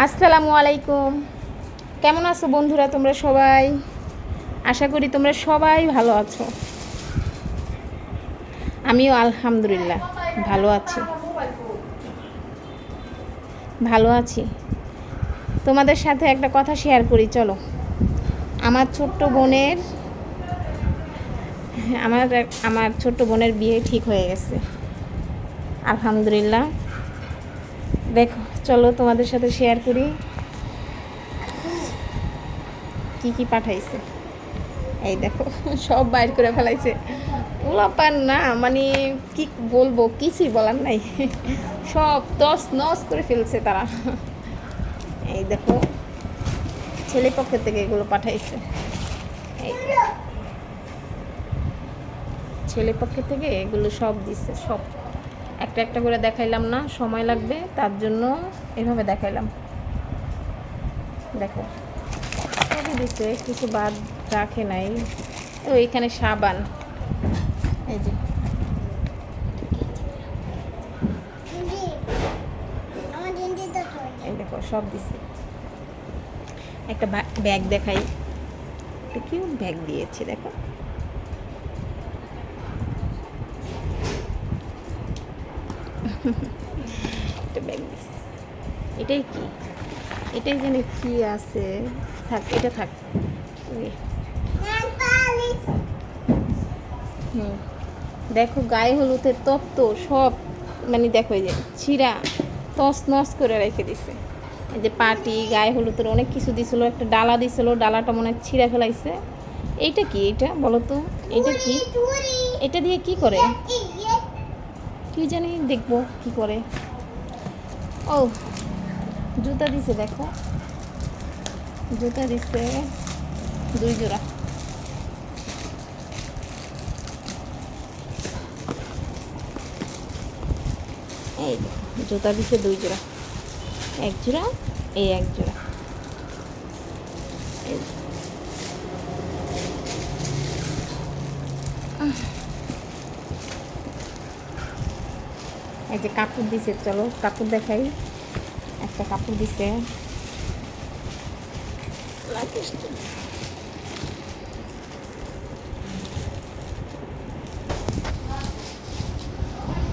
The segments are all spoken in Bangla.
আসসালামু আলাইকুম। কেমন আছো বন্ধুরা তোমরা সবাই? আশা করি তোমরা সবাই ভালো আছো। আমিও আলহামদুলিল্লাহ ভালো আছি। তোমাদের সাথে একটা কথা শেয়ার করি, চলো। আমার ছোট্ট বোনের বিয়ে ঠিক হয়ে গেছে, আলহামদুলিল্লাহ। দেখো, চলো তোমাদের সাথে শেয়ার করি কি পাঠাইছে। এই দেখো, সব বাইর করে ফেলাইছে। পোলাপান না, মানে কি বলবো, কিছুই বলার নাই। সব তস নস করে ফেলছে তারা। এই দেখো, ছেলে পক্ষের থেকে এগুলো পাঠাইছে। এই ছেলে পক্ষের থেকে এগুলো সব দিচ্ছে, সব একটা একটা করে দেখাইলাম না, সময় লাগবে, তার জন্য এভাবে দেখাইলাম। দেখো, সবই দিচ্ছে, কিছু বাদ রাখে নাই। ও এখানে সাবান, এই যে এই দেখো সব দিছে। একটা ব্যাগ দেখাই, একটা কিউট ব্যাগ দিয়েছে, দেখো। একটা ব্যাগ দিছে। এটাই কি, এটাই জানি কি আছে। থাক, এটা থাক। দেখো, গায়ে হলুদের তত্ত্ব সব, মানে দেখো এই যে ছিঁড়া তস নস করে রেখে দিছে। এই যে পাটি, গায়ে হলুদের অনেক কিছু দিছিল, একটা ডালা দিছিল, ডালাটা মনে হয় ছিঁড়া ফেলাইছে। এইটা কি, এটা বলো তো, এটা কি? এটা দিয়ে কি করে কি জানি, দেখবো কি করে। ও, জুতা দিছে, দেখো জুতা দিছে 2 জোড়া। এই জুতা দিছে 2 জোড়া, 1 জোড়া, এই 1 জোড়া। এই যে কাপড় দিছে, চলো কাপড় দেখাই। একটা কাপড় দিছে,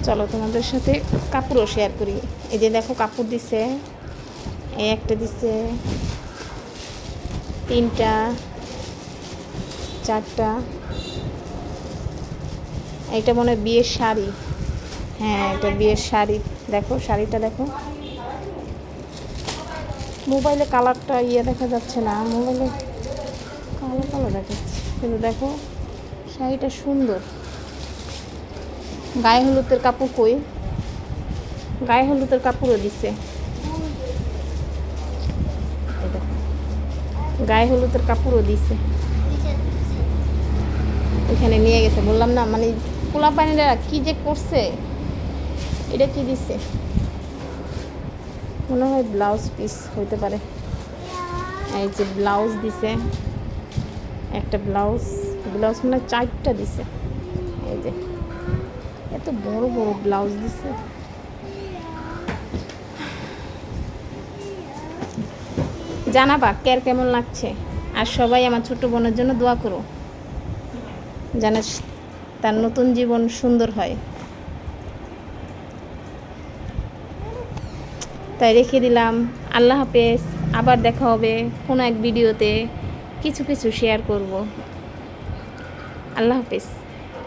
চলো তোমাদের সাথে কাপড়ও শেয়ার করি। এই যে দেখো, কাপড় দিছে, এই একটা দিছে, 3টা 4টা। এইটা মনে হয় বিয়ের শাড়ি। হ্যাঁ, এটা বিয়ের শাড়ি। দেখো শাড়িটা, দেখো। মোবাইলে কালারটা দেখা যাচ্ছে না, মোবাইলে কালো কালো দেখাচ্ছে, কিন্তু দেখো শাড়িটা সুন্দর। গায়ে হলুদের কাপড় কই? গায়ে হলুদের কাপড়ও দিছে। গায়ে হলুদের কাপড়ও দিছে, এখানে নিয়ে গেছে। বললাম না, মানে পোলাপানিরা কি যে করছে। এটা কি দিছে? মনে হয় ব্লাউজ পিস হইতে পারে। এই যে ব্লাউজ দিছে, একটা ব্লাউজ মনে হয় 4টা দিছে। এই যে এত বড় বড় ব্লাউজ দিছে। জানাবা কার কেমন লাগছে। আর সবাই আমার ছোট্ট বোনের জন্য দোয়া করো, যেন তার নতুন জীবন সুন্দর হয়। তাই রেখে দিলাম। আল্লাহ হাফেজ। আবার দেখা হবে কোনো এক ভিডিওতে, কিছু শেয়ার করব। আল্লাহ হাফেজ।